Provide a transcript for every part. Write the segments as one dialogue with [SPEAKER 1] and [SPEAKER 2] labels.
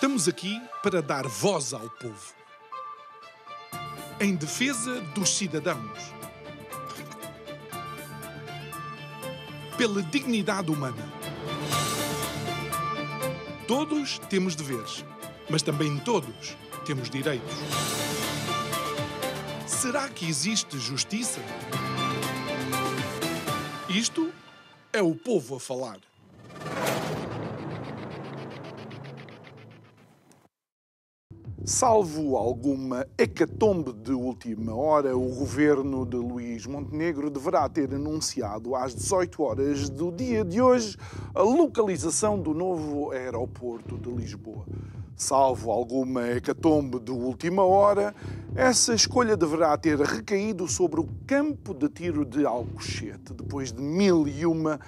[SPEAKER 1] Estamos aqui para dar voz ao povo, em defesa dos cidadãos, pela dignidade humana. Todos temos deveres, mas também todos temos direitos. Será que existe justiça? Isto é o povo a falar. Salvo alguma hecatombe de última hora, o governo de Luís Montenegro deverá ter anunciado às 18 horas do dia de hoje a localização do novo aeroporto de Lisboa. Salvo alguma hecatombe de última hora, essa escolha deverá ter recaído sobre o campo de tiro de Alcochete, depois de 1001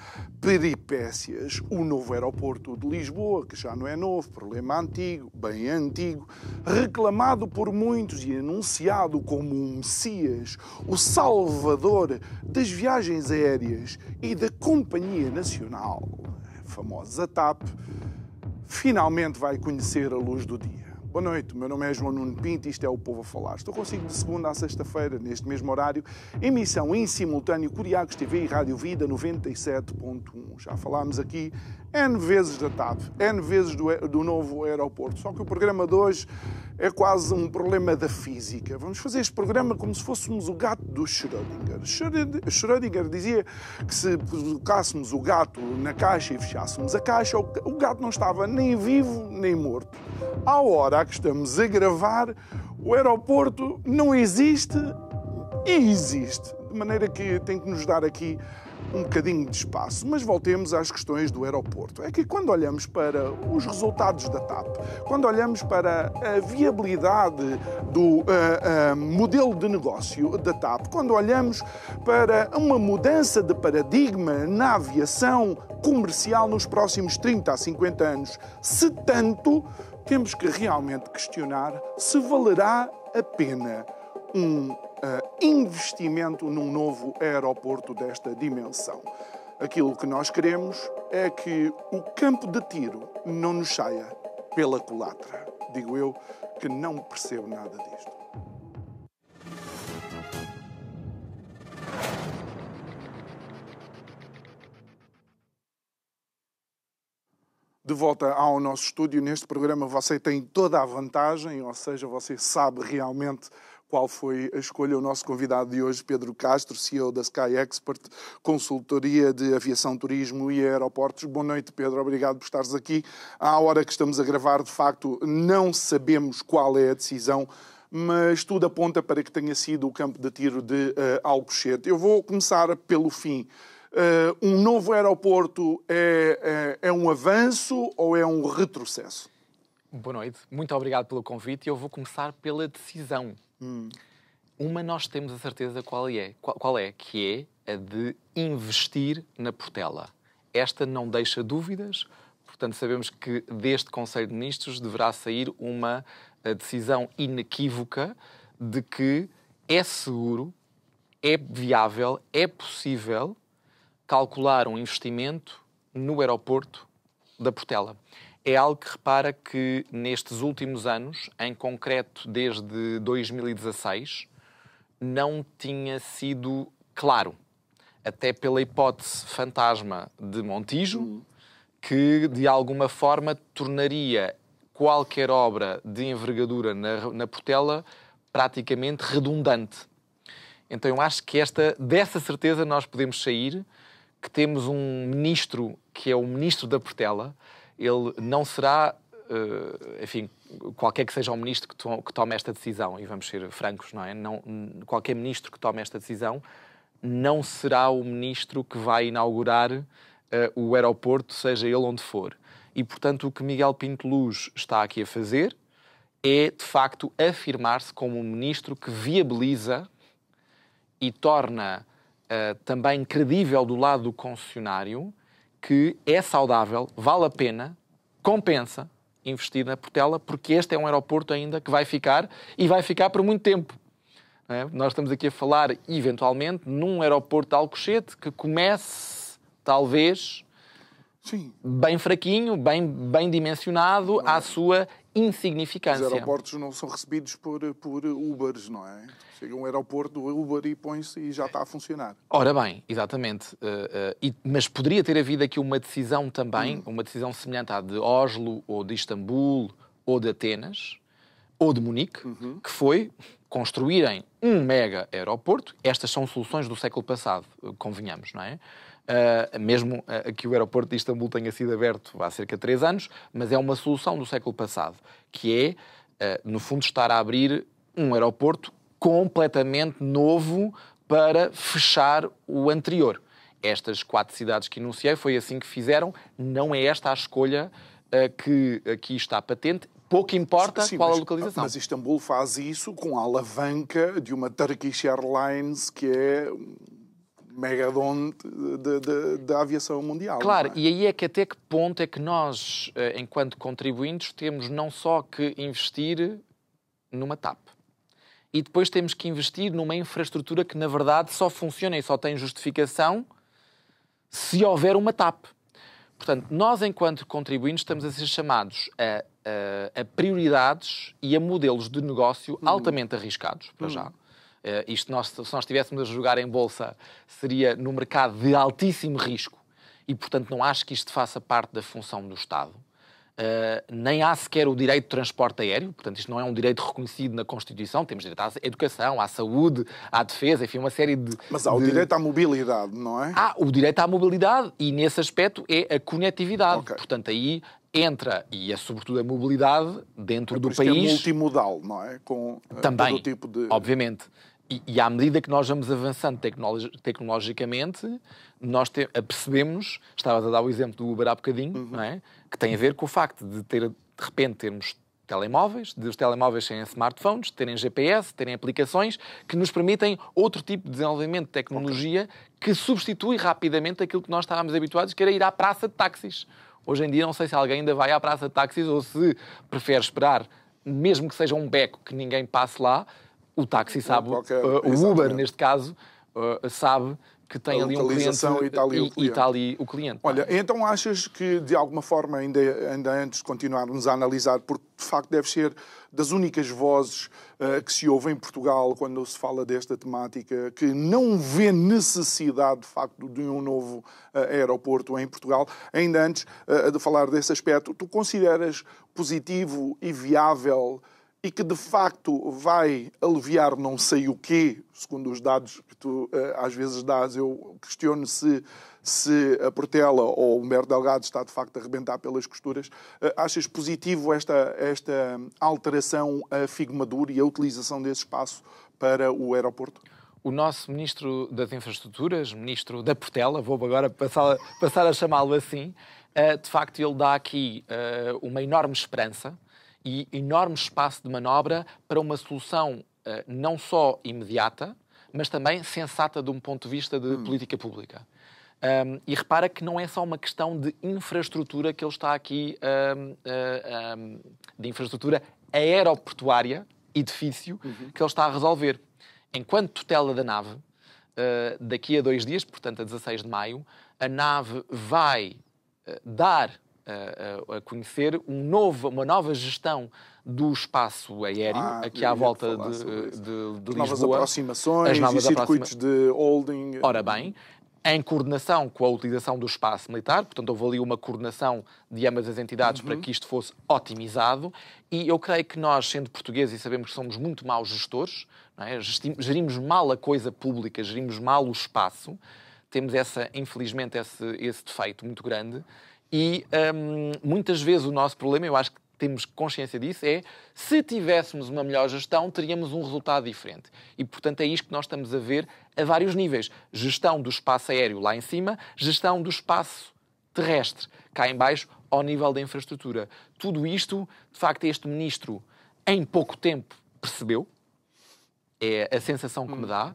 [SPEAKER 1] peripécias. O novo aeroporto de Lisboa, que já não é novo, problema antigo, bem antigo, reclamado por muitos e anunciado como um Messias, o salvador das viagens aéreas e da Companhia Nacional, a famosa TAP, finalmente vai conhecer a luz do dia. Boa noite, o meu nome é João Nuno Pinto e isto é o Povo a Falar. Estou consigo de segunda a sexta-feira, neste mesmo horário, emissão em simultâneo Curiacos TV e Rádio Vida 97.1. Já falámos aqui N vezes da TAP, N vezes do novo aeroporto, só que o programa de hoje é quase um problema da física. Vamos fazer este programa como se fôssemos o gato do Schrödinger. Schrödinger dizia que se colocássemos o gato na caixa e fechássemos a caixa, o gato não estava nem vivo nem morto. À hora que estamos a gravar, o aeroporto não existe e existe. De maneira que tem que nos dar aqui um bocadinho de espaço. Mas voltemos às questões do aeroporto. É que quando olhamos para os resultados da TAP, quando olhamos para a viabilidade do modelo de negócio da TAP, quando olhamos para uma mudança de paradigma na aviação comercial nos próximos 30 a 50 anos, se tanto, temos que realmente questionar se valerá a pena um investimento num novo aeroporto desta dimensão. Aquilo que nós queremos é que o campo de tiro não nos saia pela culatra. Digo eu que não percebo nada disto. De volta ao nosso estúdio, neste programa você tem toda a vantagem, ou seja, você sabe realmente qual foi a escolha. O nosso convidado de hoje, Pedro Castro, CEO da Sky Expert, consultoria de aviação, turismo e aeroportos. Boa noite, Pedro. Obrigado por estares aqui. À hora que estamos a gravar, de facto, não sabemos qual é a decisão, mas tudo aponta para que tenha sido o campo de tiro de Alcochete. Eu vou começar pelo fim. Um novo aeroporto é um avanço ou é um retrocesso?
[SPEAKER 2] Boa noite. Muito obrigado pelo convite. Eu vou começar pela decisão. Uma nós temos a certeza qual é, que é a de investir na Portela. Esta não deixa dúvidas, portanto sabemos que deste Conselho de Ministros deverá sair uma decisão inequívoca de que é seguro, é viável, é possível calcular um investimento no aeroporto da Portela. É algo que repara que nestes últimos anos, em concreto desde 2016, não tinha sido claro. Até pela hipótese fantasma de Montijo, que de alguma forma tornaria qualquer obra de envergadura na Portela praticamente redundante. Então eu acho que dessa certeza nós podemos sair, que temos um ministro que é o ministro da Portela. Ele não será, enfim, qualquer que seja o ministro que tome esta decisão, e vamos ser francos, não é? Qualquer ministro que tome esta decisão não será o ministro que vai inaugurar o aeroporto, seja ele onde for. E, portanto, o que Miguel Pinto Luz está aqui a fazer é, de facto, afirmar-se como um ministro que viabiliza e torna também credível do lado do concessionário que é saudável, vale a pena, compensa investir na Portela, porque este é um aeroporto ainda que vai ficar, e vai ficar por muito tempo. Não é? Nós estamos aqui a falar, eventualmente, num aeroporto de Alcochete que comece, talvez,
[SPEAKER 1] Sim.
[SPEAKER 2] bem fraquinho, bem dimensionado à sua insignificância.
[SPEAKER 1] Os aeroportos não são recebidos por Ubers, não é? Chega um aeroporto do Uber e põe-se e já está a funcionar.
[SPEAKER 2] Ora bem, exatamente. Mas poderia ter havido aqui uma decisão também, uma decisão semelhante à de Oslo, ou de Istambul, ou de Atenas, ou de Munique, que foi construírem um mega aeroporto. Estas são soluções do século passado, convenhamos, não é? Mesmo que o aeroporto de Istambul tenha sido aberto há cerca de 3 anos, mas é uma solução do século passado, que é, no fundo, estar a abrir um aeroporto completamente novo para fechar o anterior. Estas 4 cidades que enunciei foi assim que fizeram. Não é esta a escolha que aqui está patente. Pouco importa qual a localização.
[SPEAKER 1] Mas Istambul faz isso com a alavanca de uma Turkish Airlines, que é megadonte da aviação mundial.
[SPEAKER 2] Claro,
[SPEAKER 1] não é?
[SPEAKER 2] e aí é que até que ponto é que nós, enquanto contribuintes, temos não só que investir numa TAP, e depois temos que investir numa infraestrutura que, na verdade, só funciona e só tem justificação se houver uma TAP. Portanto, nós, enquanto contribuintes, estamos a ser chamados a prioridades e a modelos de negócio altamente arriscados, para já. Se nós estivéssemos a jogar em bolsa, seria no mercado de altíssimo risco e, portanto, não acho que isto faça parte da função do Estado. Nem há sequer o direito de transporte aéreo, portanto, isto não é um direito reconhecido na Constituição. Temos direito à educação, à saúde, à defesa, enfim, uma série de...
[SPEAKER 1] Mas há o direito à mobilidade, não é?
[SPEAKER 2] Há o direito à mobilidade e, nesse aspecto, é a conectividade.
[SPEAKER 1] Okay.
[SPEAKER 2] Portanto, aí entra, e é sobretudo a mobilidade dentro do
[SPEAKER 1] país.
[SPEAKER 2] Que é
[SPEAKER 1] multimodal, não é? Com
[SPEAKER 2] também,
[SPEAKER 1] todo o tipo de...
[SPEAKER 2] obviamente. E à medida que nós vamos avançando tecnologicamente, nós percebemos, estavas a dar o exemplo do Uber há bocadinho, não é? Que tem a ver com o facto de repente termos telemóveis, de os telemóveis serem smartphones, terem GPS, terem aplicações que nos permitem outro tipo de desenvolvimento de tecnologia que substitui rapidamente aquilo que nós estávamos habituados, que era ir à praça de táxis. Hoje em dia não sei se alguém ainda vai à praça de táxis ou se prefere esperar, mesmo que seja um beco que ninguém passe lá. O táxi sabe, o Uber, neste caso, sabe que tem ali um cliente e está ali o cliente.
[SPEAKER 1] Olha, então achas que, de alguma forma, ainda antes de continuarmos a analisar, porque de facto deve ser das únicas vozes que se ouve em Portugal quando se fala desta temática, que não vê necessidade, de facto, de um novo aeroporto em Portugal, ainda antes de falar desse aspecto, tu consideras positivo e viável e que, de facto, vai aliviar não sei o quê, segundo os dados que tu às vezes dás, eu questiono se a Portela ou o Humberto Delgado está, de facto, a arrebentar pelas costuras. Achas positivo esta alteração a Figuemaduro e a utilização desse espaço para o aeroporto?
[SPEAKER 2] O nosso Ministro das Infraestruturas, Ministro da Portela, vou agora passar a chamá-lo assim, de facto, ele dá aqui uma enorme esperança e enorme espaço de manobra para uma solução não só imediata, mas também sensata de um ponto de vista de política pública. E repara que não é só uma questão de infraestrutura que ele está aqui, de infraestrutura aeroportuária, edifício, que ele está a resolver. Enquanto tutela da nave, daqui a 2 dias, portanto a 16 de maio, a nave vai dar a conhecer uma nova gestão do espaço aéreo, aqui à volta de Lisboa.
[SPEAKER 1] Novas aproximações e circuitos de holding.
[SPEAKER 2] Ora bem, em coordenação com a utilização do espaço militar, portanto houve ali uma coordenação de ambas as entidades para que isto fosse otimizado, e eu creio que nós, sendo portugueses, e sabemos que somos muito maus gestores, não é? Gerimos mal a coisa pública, gerimos mal o espaço, temos infelizmente esse defeito muito grande. E muitas vezes o nosso problema, eu acho que temos consciência disso, é se tivéssemos uma melhor gestão, teríamos um resultado diferente. E, portanto, é isto que nós estamos a ver a vários níveis. Gestão do espaço aéreo lá em cima, gestão do espaço terrestre cá em baixo, ao nível da infraestrutura. Tudo isto, de facto, este ministro, em pouco tempo, percebeu. É a sensação que me dá.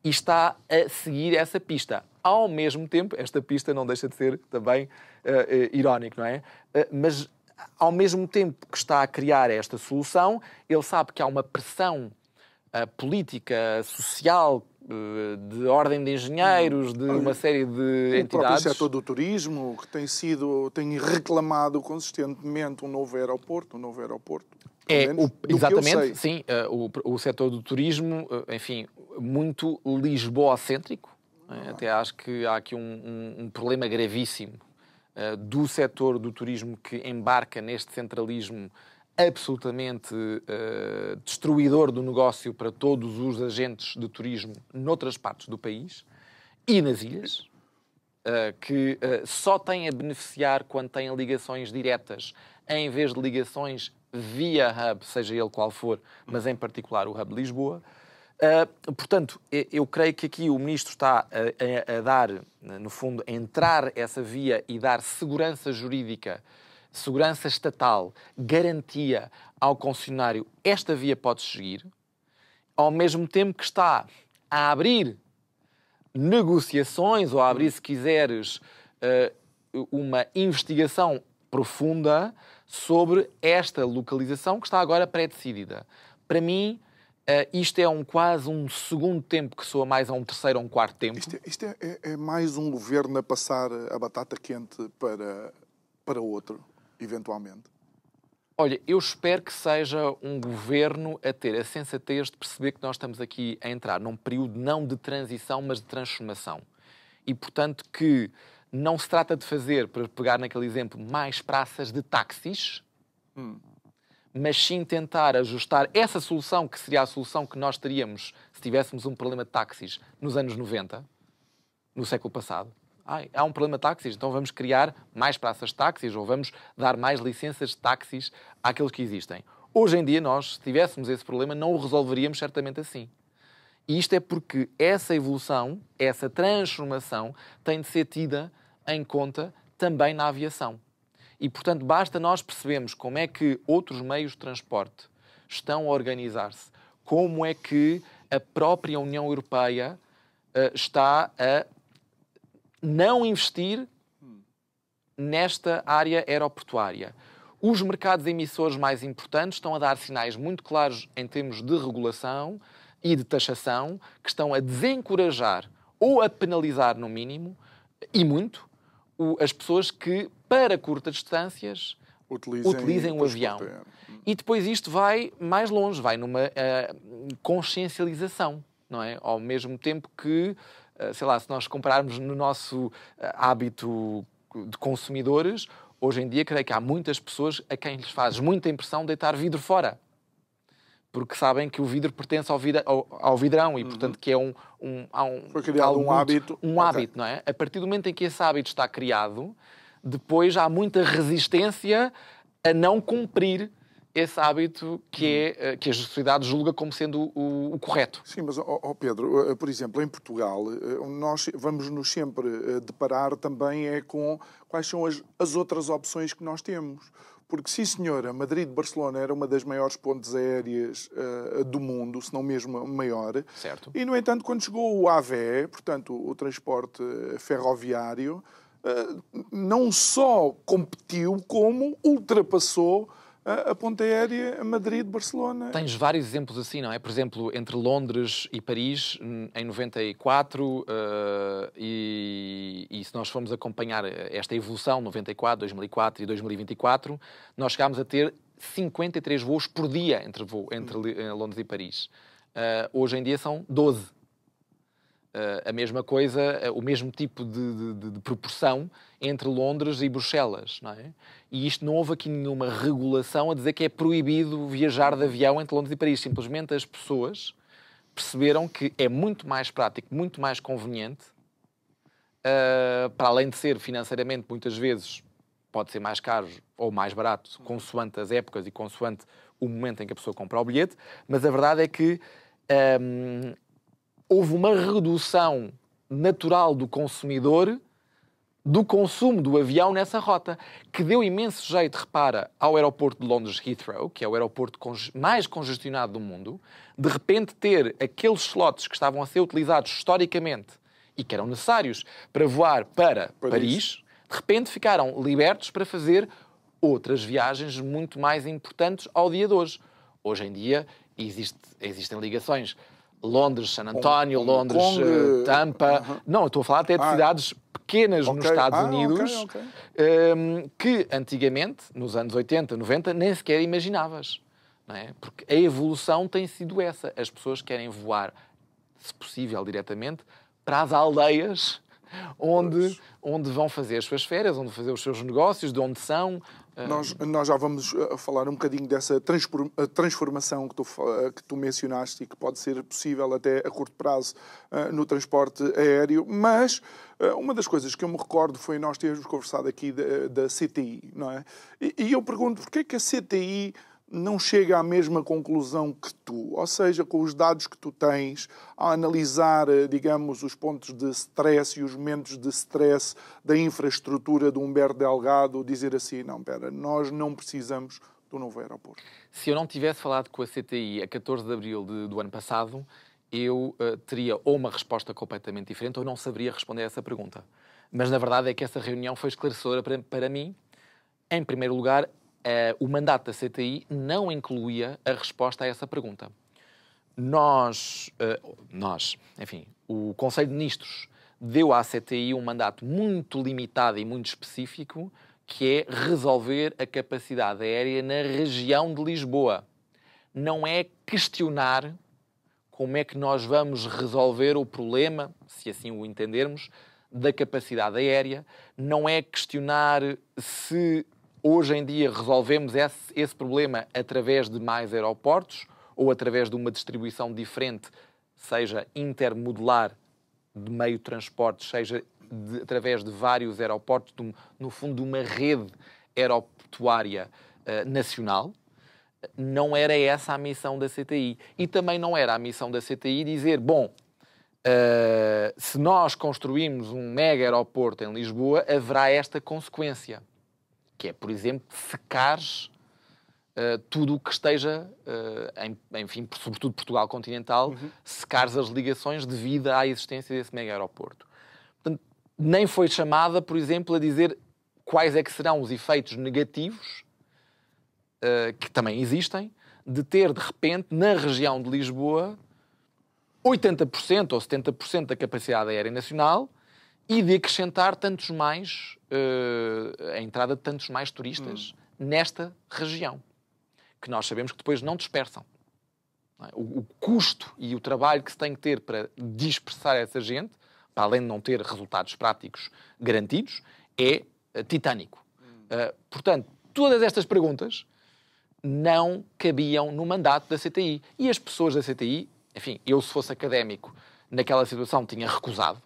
[SPEAKER 2] E está a seguir essa pista. Ao mesmo tempo, esta pista não deixa de ser também irónico, não é? Mas, ao mesmo tempo que está a criar esta solução, ele sabe que há uma pressão política social, de ordem de engenheiros, de uma série de entidades.
[SPEAKER 1] O próprio setor do turismo, que tem reclamado consistentemente um novo aeroporto.
[SPEAKER 2] Exatamente, sim. O setor do turismo, enfim, muito lisboa-cêntrico. Até acho que há aqui um problema gravíssimo do setor do turismo que embarca neste centralismo absolutamente destruidor do negócio para todos os agentes de turismo noutras partes do país e nas ilhas, que só têm a beneficiar quando têm ligações diretas em vez de ligações via hub, seja ele qual for, mas em particular o hub de Lisboa. Portanto, eu creio que aqui o Ministro está a dar, no fundo, entrar essa via e dar segurança jurídica, segurança estatal, garantia ao concessionário, esta via pode seguir, ao mesmo tempo que está a abrir negociações ou a abrir, se quiseres, uma investigação profunda sobre esta localização que está agora pré-decidida. Para mim, isto é quase um segundo tempo que soa mais a um terceiro ou um quarto tempo.
[SPEAKER 1] Isto é mais um governo a passar a batata quente para outro, eventualmente?
[SPEAKER 2] Olha, eu espero que seja um governo a ter a sensatez de perceber que nós estamos aqui a entrar num período não de transição, mas de transformação. E, portanto, que não se trata de fazer, para pegar naquele exemplo, mais praças de táxis, mas sim tentar ajustar essa solução, que seria a solução que nós teríamos se tivéssemos um problema de táxis nos anos 90, no século passado. Há um problema de táxis, então vamos criar mais praças de táxis ou vamos dar mais licenças de táxis àqueles que existem. Hoje em dia, nós, se tivéssemos esse problema, não o resolveríamos certamente assim. E isto é porque essa evolução, essa transformação, tem de ser tida em conta também na aviação. E, portanto, basta nós percebermos como é que outros meios de transporte estão a organizar-se, como é que a própria União Europeia está a não investir nesta área aeroportuária. Os mercados emissores mais importantes estão a dar sinais muito claros em termos de regulação e de taxação, que estão a desencorajar ou a penalizar, no mínimo, e muito, as pessoas que, para curtas distâncias, utilizem o avião. E depois isto vai mais longe, vai numa consciencialização, não é? Ao mesmo tempo que, sei lá, se nós compararmos no nosso hábito de consumidores, hoje em dia creio que há muitas pessoas a quem lhes faz muita impressão deitar vidro fora. Porque sabem que o vidro pertence ao vidrão e, portanto, que é
[SPEAKER 1] foi criado um hábito.
[SPEAKER 2] Um hábito, não é? A partir do momento em que esse hábito está criado, depois há muita resistência a não cumprir esse hábito que a sociedade julga como sendo o correto.
[SPEAKER 1] Sim, mas, Pedro, por exemplo, em Portugal, nós vamos nos sempre deparar também com quais são as outras opções que nós temos. Porque, sim, senhora, Madrid-Barcelona era uma das maiores pontes aéreas do mundo, se não mesmo a maior.
[SPEAKER 2] Certo.
[SPEAKER 1] E, no entanto, quando chegou o AVE, portanto, o transporte ferroviário, não só competiu, como ultrapassou a ponte aérea Madrid-Barcelona.
[SPEAKER 2] Tens vários exemplos assim, não é? Por exemplo, entre Londres e Paris, em 94, e se nós formos acompanhar esta evolução, 94, 2004 e 2024, nós chegámos a ter 53 voos por dia entre Londres e Paris. Hoje em dia são 12. A mesma coisa, o mesmo tipo de proporção entre Londres e Bruxelas, não é? E isto não houve aqui nenhuma regulação a dizer que é proibido viajar de avião entre Londres e Paris. Simplesmente as pessoas perceberam que é muito mais prático, muito mais conveniente, para além de ser financeiramente, muitas vezes, pode ser mais caro ou mais barato, consoante as épocas e consoante o momento em que a pessoa compra o bilhete, mas a verdade é que houve uma redução natural do consumidor do consumo do avião nessa rota, que deu imenso jeito, repara, ao aeroporto de Londres Heathrow, que é o aeroporto mais congestionado do mundo, de repente ter aqueles slots que estavam a ser utilizados historicamente e que eram necessários para voar para Paris, de repente ficaram libertos para fazer outras viagens muito mais importantes ao dia de hoje. Hoje em dia, existem ligações. Londres, San António, Londres, Tampa... Não, eu estou a falar até de cidades pequenas nos Estados Unidos que antigamente, nos anos 80, 90, nem sequer imaginavas. Não é? Porque a evolução tem sido essa. As pessoas querem voar, se possível, diretamente para as aldeias onde vão fazer as suas férias, onde fazer os seus negócios, de onde são.
[SPEAKER 1] Nós já vamos falar um bocadinho dessa transformação que tu mencionaste e que pode ser possível até a curto prazo no transporte aéreo, mas uma das coisas que eu me recordo foi nós termos conversado aqui da CTI, não é? E eu pergunto, porquê é que a CTI não chega à mesma conclusão que tu? Ou seja, com os dados que tu tens, a analisar, digamos, os pontos de stress e os momentos de stress da infraestrutura do Humberto Delgado, dizer assim, não, espera, nós não precisamos do novo aeroporto.
[SPEAKER 2] Se eu não tivesse falado com a CTI a 14 de abril do ano passado, eu teria ou uma resposta completamente diferente ou não saberia responder a essa pergunta. Mas, na verdade, é que essa reunião foi esclarecedora para mim. Em primeiro lugar, o mandato da CTI não incluía a resposta a essa pergunta. Enfim, o Conselho de Ministros deu à CTI um mandato muito limitado e muito específico, que é resolver a capacidade aérea na região de Lisboa. Não é questionar como é que nós vamos resolver o problema, se assim o entendermos, da capacidade aérea. Não é questionar se hoje em dia resolvemos esse problema através de mais aeroportos ou através de uma distribuição diferente, seja intermodular de meio de transporte, seja através de vários aeroportos, no fundo de uma rede aeroportuária nacional. Não era essa a missão da CTI. E também não era a missão da CTI dizer, bom, se nós construímos um mega aeroporto em Lisboa, haverá esta consequência, que é, por exemplo, secares tudo o que esteja, enfim, sobretudo Portugal continental, secares as ligações devido à existência desse mega aeroporto. Portanto, nem foi chamada, por exemplo, a dizer quais é que serão os efeitos negativos, que também existem, de ter, de repente, na região de Lisboa, 80% ou 70% da capacidade aérea nacional e de acrescentar tantos mais, a entrada de tantos mais turistas nesta região, que nós sabemos que depois não dispersam. O custo e o trabalho que se tem que ter para dispersar essa gente, para além de não ter resultados práticos garantidos, é titânico. Portanto, todas estas perguntas não cabiam no mandato da CTI. E as pessoas da CTI, enfim, eu se fosse académico, naquela situação tinha recusado,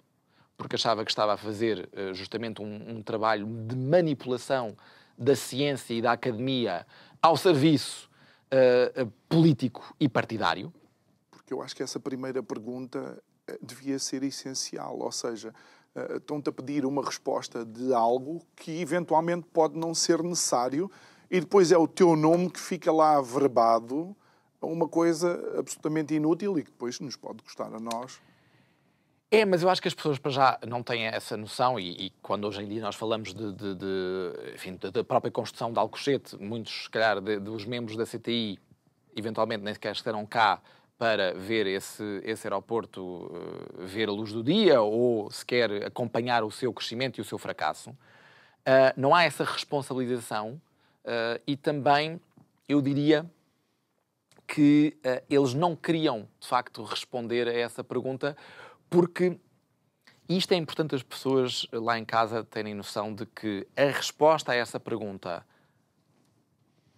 [SPEAKER 2] porque achava que estava a fazer justamente um trabalho de manipulação da ciência e da academia ao serviço político e partidário.
[SPEAKER 1] Porque eu acho que essa primeira pergunta devia ser essencial, ou seja, estão-te a pedir uma resposta de algo que eventualmente pode não ser necessário e depois é o teu nome que fica lá averbado, uma coisa absolutamente inútil e que depois nos pode custar a nós.
[SPEAKER 2] Mas eu acho que as pessoas para já não têm essa noção e quando hoje em dia nós falamos da própria construção de Alcochete, muitos, se calhar, dos membros da CTI, eventualmente nem sequer estarão cá para ver esse aeroporto ver a luz do dia ou sequer acompanhar o seu crescimento e o seu fracasso. Não há essa responsabilização e também, eu diria, que eles não queriam, de facto, responder a essa pergunta, porque isto é importante as pessoas lá em casa terem noção de que a resposta a essa pergunta,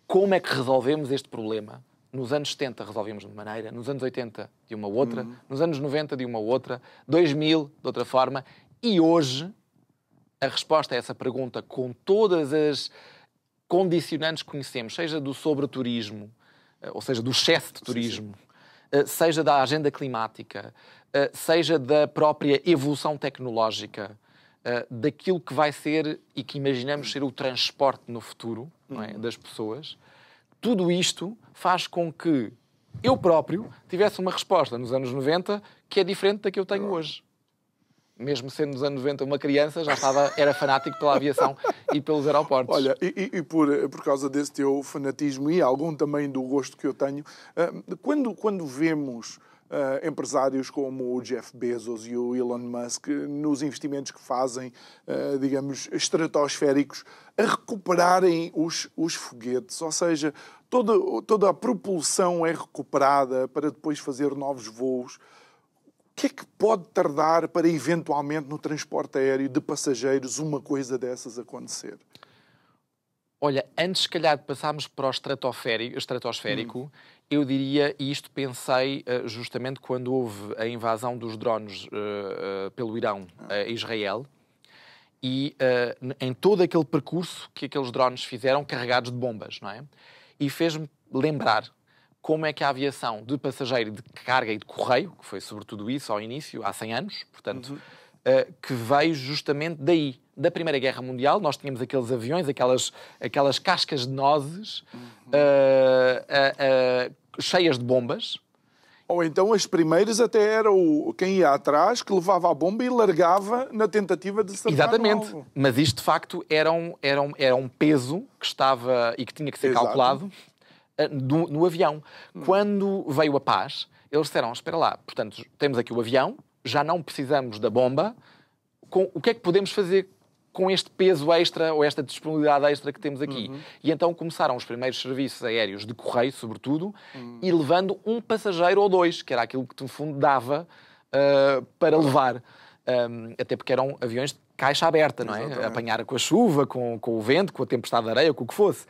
[SPEAKER 2] como é que resolvemos este problema, nos anos 70 resolvemos de uma maneira, nos anos 80 de uma outra, nos anos 90 de uma outra, 2000 de outra forma, e hoje a resposta a essa pergunta, com todas as condicionantes que conhecemos, seja do sobreturismo, ou seja, do excesso de turismo, seja da agenda climática, seja da própria evolução tecnológica, daquilo que vai ser e que imaginamos ser o transporte no futuro, não é, das pessoas, tudo isto faz com que eu próprio tivesse uma resposta nos anos 90 que é diferente da que eu tenho hoje. mesmo sendo nos anos 90 uma criança, era fanático pela aviação e pelos aeroportos.
[SPEAKER 1] Olha, e por causa desse teu fanatismo e algum também do gosto que eu tenho, quando vemos empresários como o Jeff Bezos e o Elon Musk nos investimentos que fazem, digamos, estratosféricos, a recuperarem os foguetes, ou seja, toda a propulsão é recuperada para depois fazer novos voos. O que é que pode tardar para, eventualmente, no transporte aéreo de passageiros, uma coisa dessas acontecer?
[SPEAKER 2] Olha, antes, se calhar, de passarmos para o estratosférico, eu diria, e isto pensei justamente quando houve a invasão dos drones pelo Irão a Israel, e em todo aquele percurso que aqueles drones fizeram carregados de bombas, não é? E fez-me lembrar como é que a aviação de passageiro, de carga e de correio, que foi sobretudo isso ao início, há 100 anos, portanto, que veio justamente daí. Da Primeira Guerra Mundial, nós tínhamos aqueles aviões, aquelas cascas de nozes cheias de bombas.
[SPEAKER 1] Ou então as primeiras até era quem ia atrás que levava a bomba e largava na tentativa de acertar.
[SPEAKER 2] Exatamente, mas isto de facto era um peso que estava e que tinha que ser calculado no avião. Quando veio a paz, eles disseram, espera lá, portanto, temos aqui o avião, já não precisamos da bomba, o que é que podemos fazer com este peso extra ou esta disponibilidade extra que temos aqui? E então começaram os primeiros serviços aéreos de correio, sobretudo, e levando um passageiro ou dois, que era aquilo que, no fundo, dava para levar. Até porque eram aviões de caixa aberta, não é?
[SPEAKER 1] Exatamente.
[SPEAKER 2] Apanhar com a chuva, com o vento, com a tempestade de areia, com o que fosse.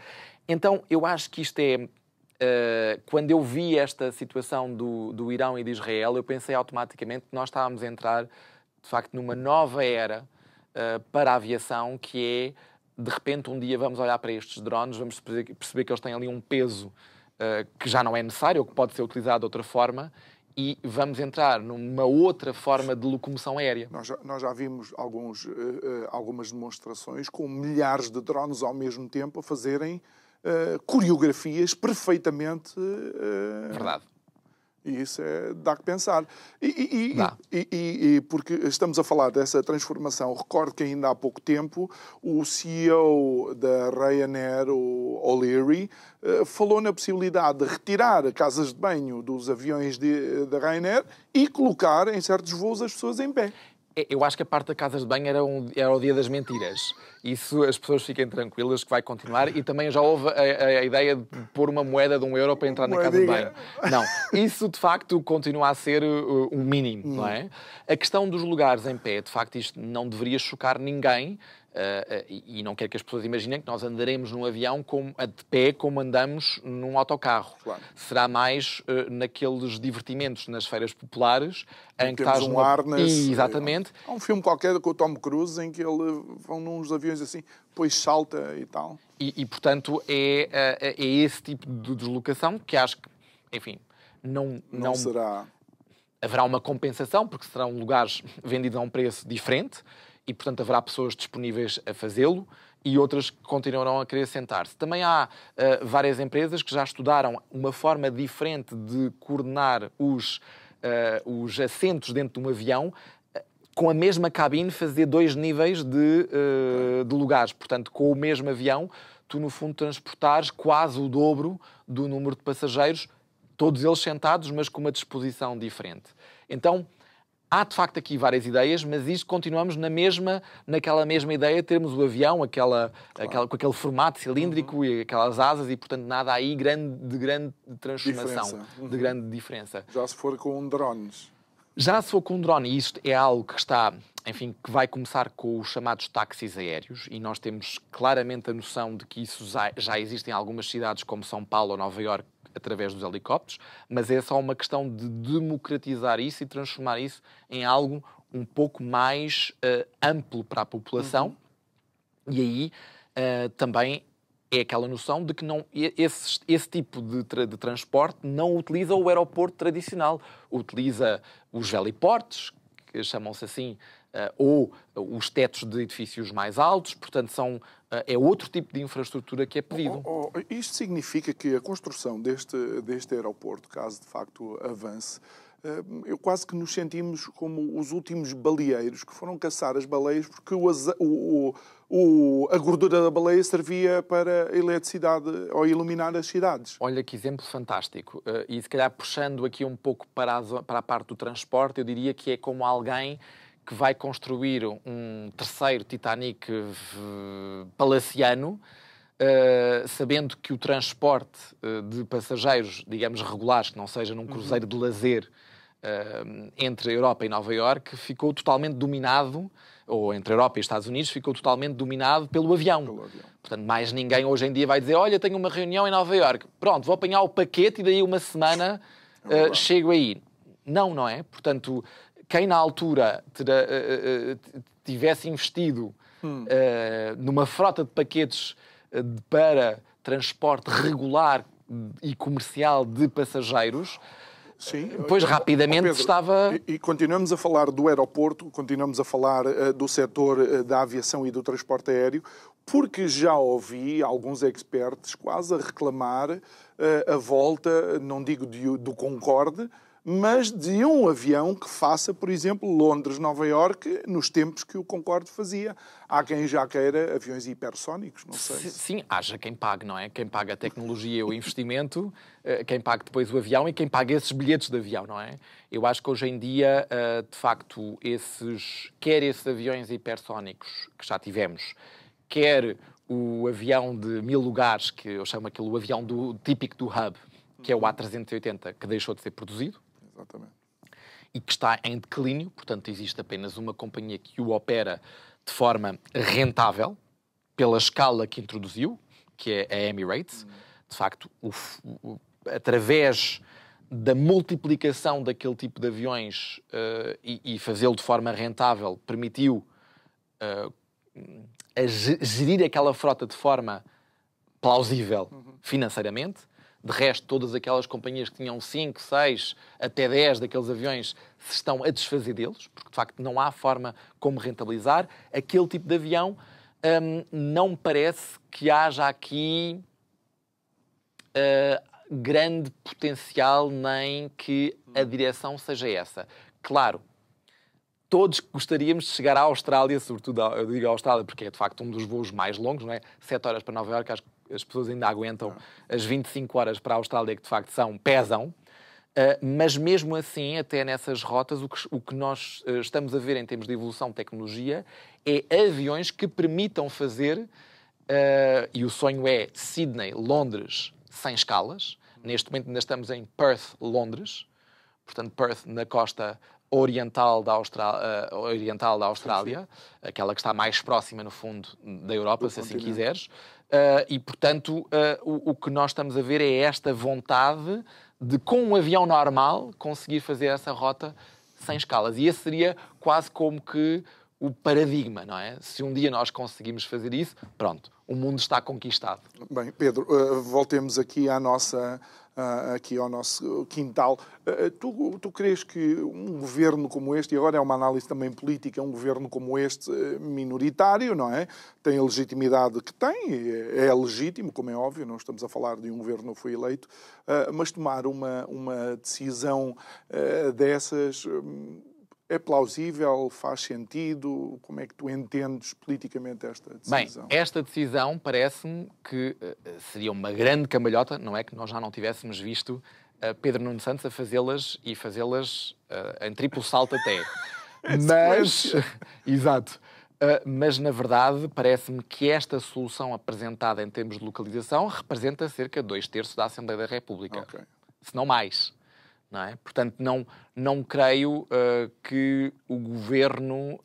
[SPEAKER 2] Então, eu acho que isto é... quando eu vi esta situação do Irão e de Israel, eu pensei automaticamente que nós estávamos a entrar, de facto, numa nova era para a aviação, que é, de repente, um dia vamos olhar para estes drones, vamos perceber que eles têm ali um peso que já não é necessário, ou que pode ser utilizado de outra forma, e vamos entrar numa outra forma de locomoção aérea.
[SPEAKER 1] Nós já vimos algumas demonstrações com milhares de drones ao mesmo tempo a fazerem coreografias perfeitamente...
[SPEAKER 2] Verdade.
[SPEAKER 1] E isso dá que pensar. E porque estamos a falar dessa transformação, recordo que ainda há pouco tempo o CEO da Ryanair, o O'Leary, falou na possibilidade de retirar casas de banho dos aviões da Ryanair e colocar em certos voos as pessoas em pé.
[SPEAKER 2] Eu acho que a parte da casas de banho era o dia das mentiras. Isso as pessoas fiquem tranquilas que vai continuar. E também já houve a ideia de pôr uma moeda de €1 para entrar na casa de banho. Não, isso de facto continua a ser um mínimo, não é? A questão dos lugares em pé, de facto, isto não deveria chocar ninguém. E não quero que as pessoas imaginem que nós andaremos num avião de pé como andamos num autocarro.
[SPEAKER 1] Claro.
[SPEAKER 2] Será mais naqueles divertimentos nas feiras populares em que
[SPEAKER 1] temos
[SPEAKER 2] estás
[SPEAKER 1] harness.
[SPEAKER 2] Exatamente.
[SPEAKER 1] Há um filme qualquer com o Tom Cruise em que ele vão nos aviões assim, depois salta e tal.
[SPEAKER 2] E portanto, é esse tipo de deslocação que acho que, enfim, não
[SPEAKER 1] será.
[SPEAKER 2] Haverá uma compensação, porque serão lugares vendidos a um preço diferente. E, portanto, haverá pessoas disponíveis a fazê-lo e outras que continuarão a querer sentar-se. Também há várias empresas que já estudaram uma forma diferente de coordenar os assentos dentro de um avião, com a mesma cabine fazer 2 níveis de lugares. Portanto, com o mesmo avião, tu, no fundo, transportares quase o dobro do número de passageiros, todos eles sentados, mas com uma disposição diferente. Então, há, de facto, aqui várias ideias, mas isto continuamos naquela mesma ideia, termos o avião, com aquele formato cilíndrico e aquelas asas, e, portanto, nada aí de grande transformação, de grande diferença.
[SPEAKER 1] Já se for com drones.
[SPEAKER 2] Já se for com um drone, e isto é algo que está, enfim, que vai começar com os chamados táxis aéreos, e nós temos claramente a noção de que isso já existe em algumas cidades como São Paulo ou Nova Iorque, através dos helicópteros, mas é só uma questão de democratizar isso e transformar isso em algo um pouco mais amplo para a população. E aí também é aquela noção de que esse tipo de transporte não utiliza o aeroporto tradicional, utiliza os heliportos, que chamam-se assim, ou os tetos de edifícios mais altos, portanto é outro tipo de infraestrutura que é pedido.
[SPEAKER 1] Isto significa que a construção deste aeroporto, caso de facto avance, eu quase que nos sentimos como os últimos baleeiros que foram caçar as baleias porque a gordura da baleia servia para a eletricidade ou iluminar as cidades.
[SPEAKER 2] Olha que exemplo fantástico. E se calhar puxando aqui um pouco para a parte do transporte, eu diria que é como alguém que vai construir um terceiro Titanic palaciano, sabendo que o transporte de passageiros, digamos, regulares, que não seja num cruzeiro de lazer entre a Europa e Nova Iorque, ficou totalmente dominado, ou entre a Europa e Estados Unidos, ficou totalmente dominado pelo avião. Portanto, mais ninguém hoje em dia vai dizer, olha, tenho uma reunião em Nova Iorque, pronto, vou apanhar o paquete e daí uma semana chego aí. Não é? Portanto, quem na altura tivesse investido numa frota de paquetes para transporte regular e comercial de passageiros,
[SPEAKER 1] sim,
[SPEAKER 2] pois rapidamente
[SPEAKER 1] Pedro,
[SPEAKER 2] estava...
[SPEAKER 1] E continuamos a falar do aeroporto, continuamos a falar do setor da aviação e do transporte aéreo, porque já ouvi alguns experts quase a reclamar a volta, não digo do Concorde, mas de um avião que faça, por exemplo, Londres-Nova Iorque, nos tempos que o Concorde fazia. Há quem já queira aviões hipersónicos, não sei.
[SPEAKER 2] Sim, haja quem pague, não é? Quem paga a tecnologia, o investimento, quem pague depois o avião e quem paga esses bilhetes de avião, não é? Eu acho que hoje em dia, de facto, quer esses aviões hipersónicos que já tivemos, quer o avião de 1000 lugares, que eu chamo aquele avião típico do hub, que é o A380, que deixou de ser produzido.
[SPEAKER 1] Exatamente.
[SPEAKER 2] E que está em declínio, portanto existe apenas uma companhia que o opera de forma rentável, pela escala que introduziu, que é a Emirates. De facto, através da multiplicação daquele tipo de aviões e fazê-lo de forma rentável, permitiu gerir aquela frota de forma plausível financeiramente. De resto, todas aquelas companhias que tinham 5, 6, até 10 daqueles aviões se estão a desfazer deles, porque de facto não há forma como rentabilizar. Aquele tipo de avião não me parece que haja aqui grande potencial, nem que a direção seja essa. Claro, todos gostaríamos de chegar à Austrália, sobretudo, eu digo à Austrália porque é de facto um dos voos mais longos, não é? 7 horas para Nova Iorque, acho que as pessoas ainda aguentam as 25 horas para a Austrália, que de facto pesam. Mas mesmo assim, até nessas rotas, o que nós estamos a ver em termos de evolução de tecnologia é aviões que permitam fazer, e o sonho é Sydney, Londres, sem escalas. Neste momento ainda estamos em Perth, Londres. Portanto, Perth na costa oriental da Austrália, sim. Aquela que está mais próxima, no fundo, da Europa, se assim quiseres. E, portanto, o que nós estamos a ver é esta vontade de, com um avião normal, conseguir fazer essa rota sem escalas. E esse seria quase como que o paradigma, não é? Se um dia nós conseguimos fazer isso, pronto, o mundo está conquistado.
[SPEAKER 1] Bem, Pedro, voltemos aqui ao nosso quintal. Tu crees que um governo como este, e agora é uma análise também política, um governo como este, minoritário, não é? Tem a legitimidade que tem, é legítimo, como é óbvio, não estamos a falar de um governo que não foi eleito, mas tomar uma decisão dessas... É plausível? Faz sentido? Como é que tu entendes politicamente esta decisão?
[SPEAKER 2] Bem, esta decisão parece-me que seria uma grande cambalhota, não é que nós já não tivéssemos visto Pedro Nuno Santos a fazê-las em triplo salto até. Mas, exato. Mas, na verdade, parece-me que esta solução apresentada em termos de localização representa cerca de 2/3 da Assembleia da República. Okay. Se não mais. Não é? Portanto, não creio que o governo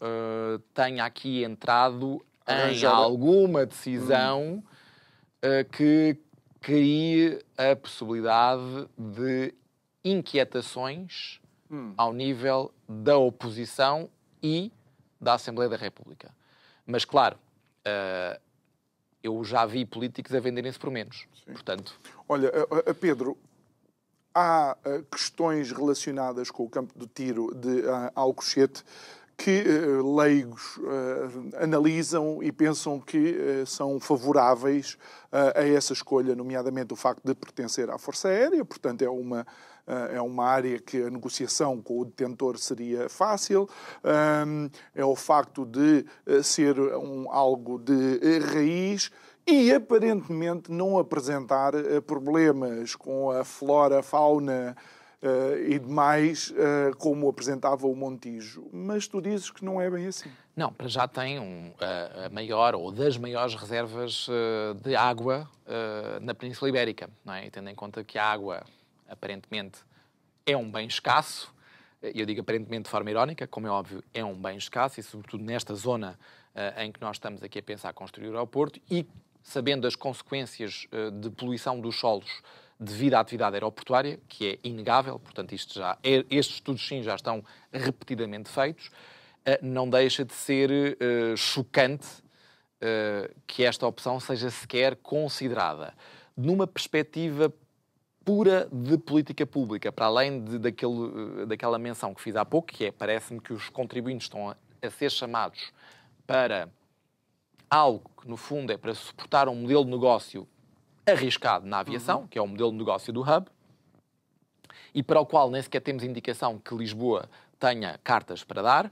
[SPEAKER 2] tenha aqui entrado em alguma decisão que crie a possibilidade de inquietações ao nível da oposição e da Assembleia da República. Mas, claro, eu já vi políticos a venderem-se por menos. Sim. Portanto...
[SPEAKER 1] Olha, Pedro... Há questões relacionadas com o campo de tiro de Alcochete que leigos analisam e pensam que são favoráveis a essa escolha, nomeadamente o facto de pertencer à Força Aérea, portanto é uma área que a negociação com o detentor seria fácil, é o facto de ser algo de raiz e, aparentemente, não apresentar problemas com a flora, fauna e demais, como apresentava o Montijo. Mas tu dizes que não é bem assim.
[SPEAKER 2] Não, para já tem a maior ou das maiores reservas de água na Península Ibérica, não é? E tendo em conta que a água, aparentemente, é um bem escasso, eu digo aparentemente de forma irónica, como é óbvio, é um bem escasso, e sobretudo nesta zona em que nós estamos aqui a pensar construir o aeroporto, e sabendo as consequências de poluição dos solos devido à atividade aeroportuária, que é inegável, portanto estes estudos sim já estão repetidamente feitos, não deixa de ser chocante que esta opção seja sequer considerada. Numa perspectiva pura de política pública, para além daquela menção que fiz há pouco, que é, parece-me que os contribuintes estão a ser chamados para algo que, no fundo, é para suportar um modelo de negócio arriscado na aviação, que é o modelo de negócio do hub, e para o qual nem sequer temos indicação que Lisboa tenha cartas para dar,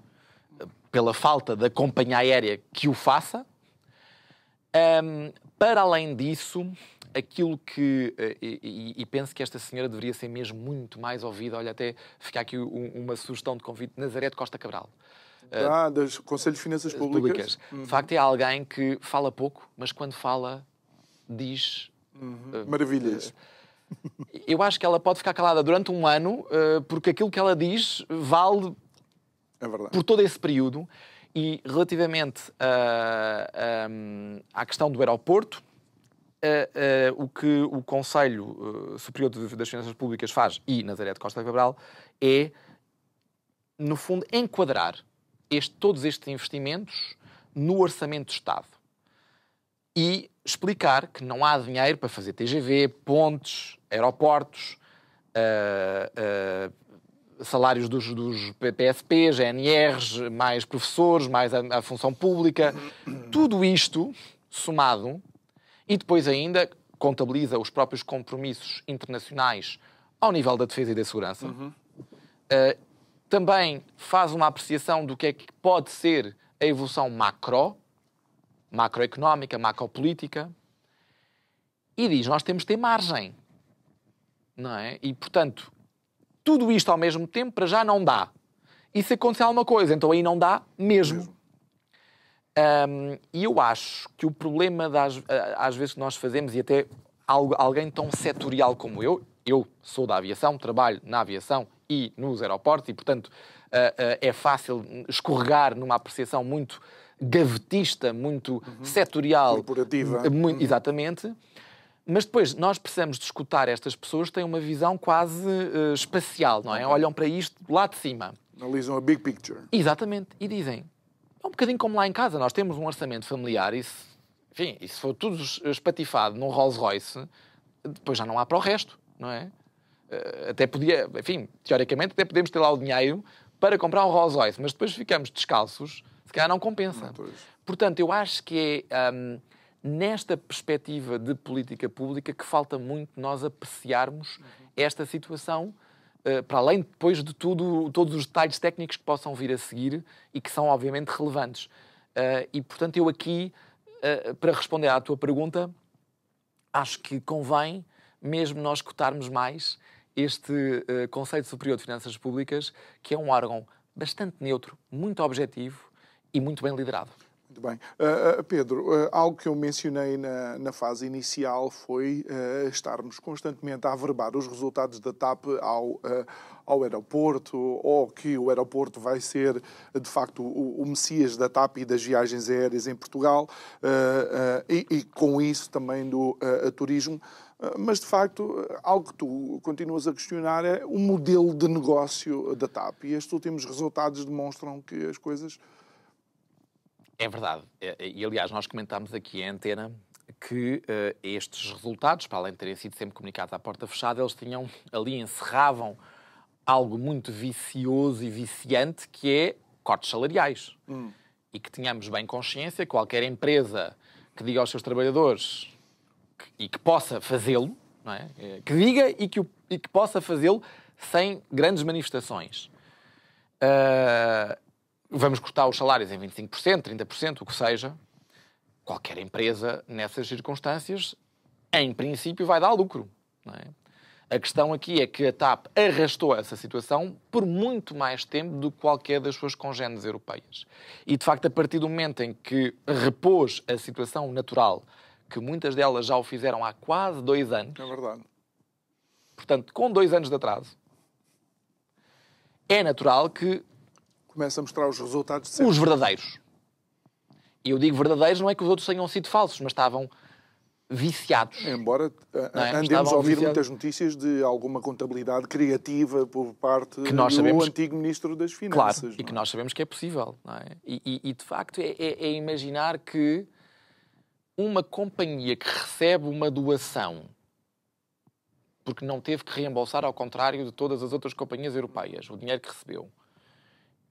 [SPEAKER 2] pela falta da companhia aérea que o faça. Para além disso, aquilo que... E penso que esta senhora deveria ser mesmo muito mais ouvida. Olha, até fica aqui uma sugestão de convite. Nazaré de Costa Cabral.
[SPEAKER 1] Dos Conselhos de Finanças Públicas.
[SPEAKER 2] De facto, é alguém que fala pouco, mas quando fala, diz...
[SPEAKER 1] maravilhas.
[SPEAKER 2] Eu acho que ela pode ficar calada durante um ano, porque aquilo que ela diz vale por todo esse período. E relativamente à questão do aeroporto, o que o Conselho Superior das Finanças Públicas faz, e Nazaré de Costa Cabral, é, no fundo, enquadrar todos estes investimentos no Orçamento do Estado. E explicar que não há dinheiro para fazer TGV, pontes, aeroportos, salários dos PSPs, GNRs, mais professores, mais a função pública. Tudo isto somado, e depois ainda contabiliza os próprios compromissos internacionais ao nível da defesa e da segurança. Também faz uma apreciação do que é que pode ser a evolução macroeconómica, macropolítica, e diz, nós temos de ter margem, não é? E, portanto, tudo isto ao mesmo tempo para já não dá. E se acontecer alguma coisa, então aí não dá mesmo. E eu acho que o problema às vezes que nós fazemos, e até alguém tão setorial como eu sou da aviação, trabalho na aviação e nos aeroportos, e, portanto, é fácil escorregar numa apreciação muito gavetista, muito setorial.
[SPEAKER 1] Corporativa.
[SPEAKER 2] Exatamente. Mas depois nós precisamos de escutar estas pessoas que têm uma visão quase espacial, não é? Olham para isto lá de cima.
[SPEAKER 1] Analisam a big picture.
[SPEAKER 2] Exatamente. E dizem, é um bocadinho como lá em casa, nós temos um orçamento familiar e se for tudo espatifado num Rolls Royce, depois já não há para o resto, não é? Até podia, enfim, teoricamente até podemos ter lá o dinheiro para comprar um Rolls Royce, mas depois ficamos descalços, se calhar não compensa. Portanto, eu acho que é nesta perspectiva de política pública que falta muito nós apreciarmos esta situação, para além depois de todos os detalhes técnicos que possam vir a seguir e que são obviamente relevantes. E, portanto, eu aqui, para responder à tua pergunta, acho que convém mesmo nós escutarmos mais este Conselho Superior de Finanças Públicas, que é um órgão bastante neutro, muito objetivo e muito bem liderado.
[SPEAKER 1] Muito bem. Pedro, algo que eu mencionei na fase inicial foi estarmos constantemente a averbar os resultados da TAP ao aeroporto, ou que o aeroporto vai ser, de facto, o messias da TAP e das viagens aéreas em Portugal, e com isso também do turismo. Mas, de facto, algo que tu continuas a questionar é o modelo de negócio da TAP. E estes últimos resultados demonstram que as coisas...
[SPEAKER 2] É verdade. E, aliás, nós comentámos aqui em antena que estes resultados, para além de terem sido sempre comunicados à porta fechada, eles encerravam algo muito vicioso e viciante, que é cortes salariais. E que tenhamos bem consciência, qualquer empresa que diga aos seus trabalhadores e que possa fazê-lo, não é? Que diga e que possa fazê-lo sem grandes manifestações. Vamos cortar os salários em 25%, 30%, o que seja. Qualquer empresa, nessas circunstâncias, em princípio, vai dar lucro. Não é? A questão aqui é que a TAP arrastou essa situação por muito mais tempo do que qualquer das suas congêneres europeias. E, de facto, a partir do momento em que repôs a situação natural, que muitas delas já o fizeram há quase 2 anos...
[SPEAKER 1] É verdade.
[SPEAKER 2] Portanto, com 2 anos de atraso, é natural que...
[SPEAKER 1] Começa a mostrar os resultados de sempre.
[SPEAKER 2] Os verdadeiros. E eu digo verdadeiros, não é que os outros tenham sido falsos, mas estavam viciados.
[SPEAKER 1] Embora andemos
[SPEAKER 2] Estavam
[SPEAKER 1] a ouvir
[SPEAKER 2] viciados.
[SPEAKER 1] muitas notícias de alguma contabilidade criativa por parte
[SPEAKER 2] Que nós
[SPEAKER 1] do
[SPEAKER 2] sabemos-
[SPEAKER 1] antigo Ministro das Finanças.
[SPEAKER 2] Claro, e
[SPEAKER 1] não
[SPEAKER 2] que
[SPEAKER 1] é?
[SPEAKER 2] nós sabemos que é possível. Não é? E, de facto, é imaginar que uma companhia que recebe uma doação porque não teve que reembolsar, ao contrário de todas as outras companhias europeias, o dinheiro que recebeu,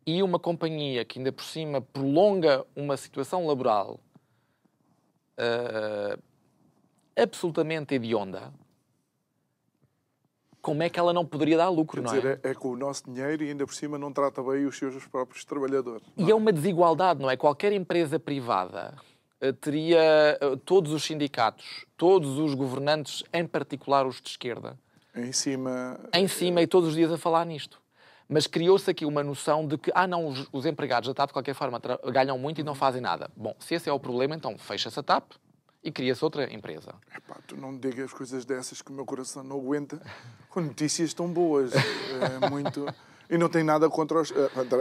[SPEAKER 2] e uma companhia que ainda por cima prolonga uma situação laboral absolutamente hedionda, como é que ela não poderia dar lucro,
[SPEAKER 1] Quer
[SPEAKER 2] não é?
[SPEAKER 1] dizer, é com o nosso dinheiro e ainda por cima não trata bem os seus próprios trabalhadores.
[SPEAKER 2] E é uma desigualdade, não é? Qualquer empresa privada teria todos os sindicatos, todos os governantes, em particular os de esquerda,
[SPEAKER 1] Em cima...
[SPEAKER 2] em cima e todos os dias a falar nisto. Mas criou-se aqui uma noção de que, não, os empregados da TAP, de qualquer forma, ganham muito e não fazem nada. Bom, se esse é o problema, então fecha-se a TAP e cria-se outra empresa.
[SPEAKER 1] Epá, tu não me digas coisas dessas que o meu coração não aguenta com notícias tão boas. É muito... E não tem nada contra os...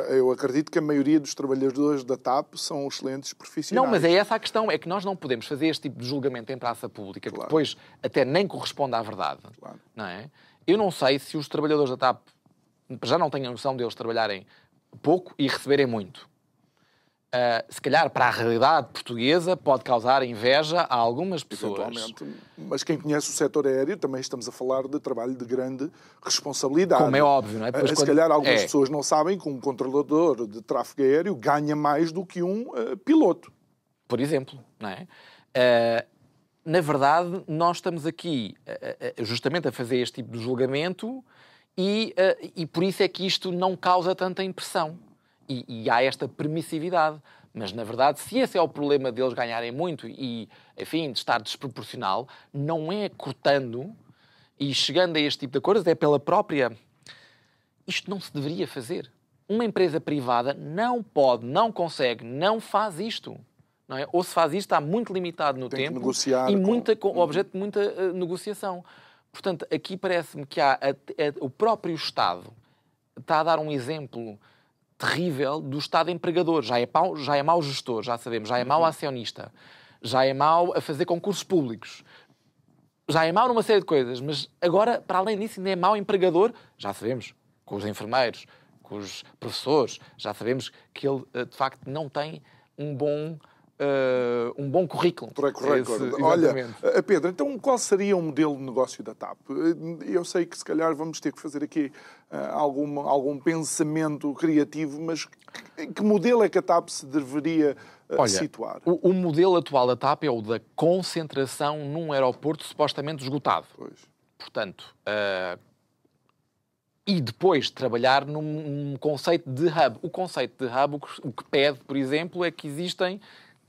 [SPEAKER 1] Eu acredito que a maioria dos trabalhadores da TAP são excelentes profissionais.
[SPEAKER 2] Não, mas é essa a questão. É que nós não podemos fazer este tipo de julgamento em praça pública, que
[SPEAKER 1] Claro.
[SPEAKER 2] depois até nem corresponde à verdade.
[SPEAKER 1] Claro.
[SPEAKER 2] Não é? Eu não sei se os trabalhadores da TAP já não têm a noção de eles trabalharem pouco e receberem muito. Se calhar, para a realidade portuguesa, pode causar inveja a algumas pessoas.
[SPEAKER 1] Eventualmente. Mas quem conhece o setor aéreo, também estamos a falar de trabalho de grande responsabilidade.
[SPEAKER 2] Como é óbvio, não é? Depois,
[SPEAKER 1] Se
[SPEAKER 2] quando-
[SPEAKER 1] calhar algumas
[SPEAKER 2] É.
[SPEAKER 1] pessoas não sabem que um controlador de tráfego aéreo ganha mais do que um piloto.
[SPEAKER 2] Por exemplo, não é? Na verdade, nós estamos aqui justamente a fazer este tipo de julgamento e por isso é que isto não causa tanta impressão. E há esta permissividade. Mas, na verdade, se esse é o problema deles ganharem muito e, enfim, de estar desproporcional, não é cortando e chegando a este tipo de acordos, é pela própria... Isto não se deveria fazer. Uma empresa privada não pode, não consegue, não faz isto. Não é? Ou se faz isto, está muito limitado no
[SPEAKER 1] Tem que
[SPEAKER 2] tempo
[SPEAKER 1] negociar
[SPEAKER 2] e
[SPEAKER 1] com-
[SPEAKER 2] com objeto de muita negociação. Portanto, aqui parece-me que o próprio Estado está a dar um exemplo terrível do Estado empregador. Já é mau gestor, já sabemos. Já é mau acionista. Já é mau a fazer concursos públicos. Já é mau numa série de coisas. Mas agora, para além disso, ainda é mau empregador. Já sabemos. Com os enfermeiros, com os professores. Já sabemos que ele, de facto, não tem um bom currículo.
[SPEAKER 1] Track record.
[SPEAKER 2] Esse,
[SPEAKER 1] Olha,
[SPEAKER 2] exatamente.
[SPEAKER 1] Pedro, então qual seria o modelo de negócio da TAP? Eu sei que se calhar vamos ter que fazer aqui algum pensamento criativo, mas que modelo é que a TAP se deveria situar?
[SPEAKER 2] O modelo atual da TAP é o da concentração num aeroporto supostamente esgotado.
[SPEAKER 1] Pois.
[SPEAKER 2] Portanto, e depois trabalhar num conceito de hub. O conceito de hub, o que pede, por exemplo, é que existem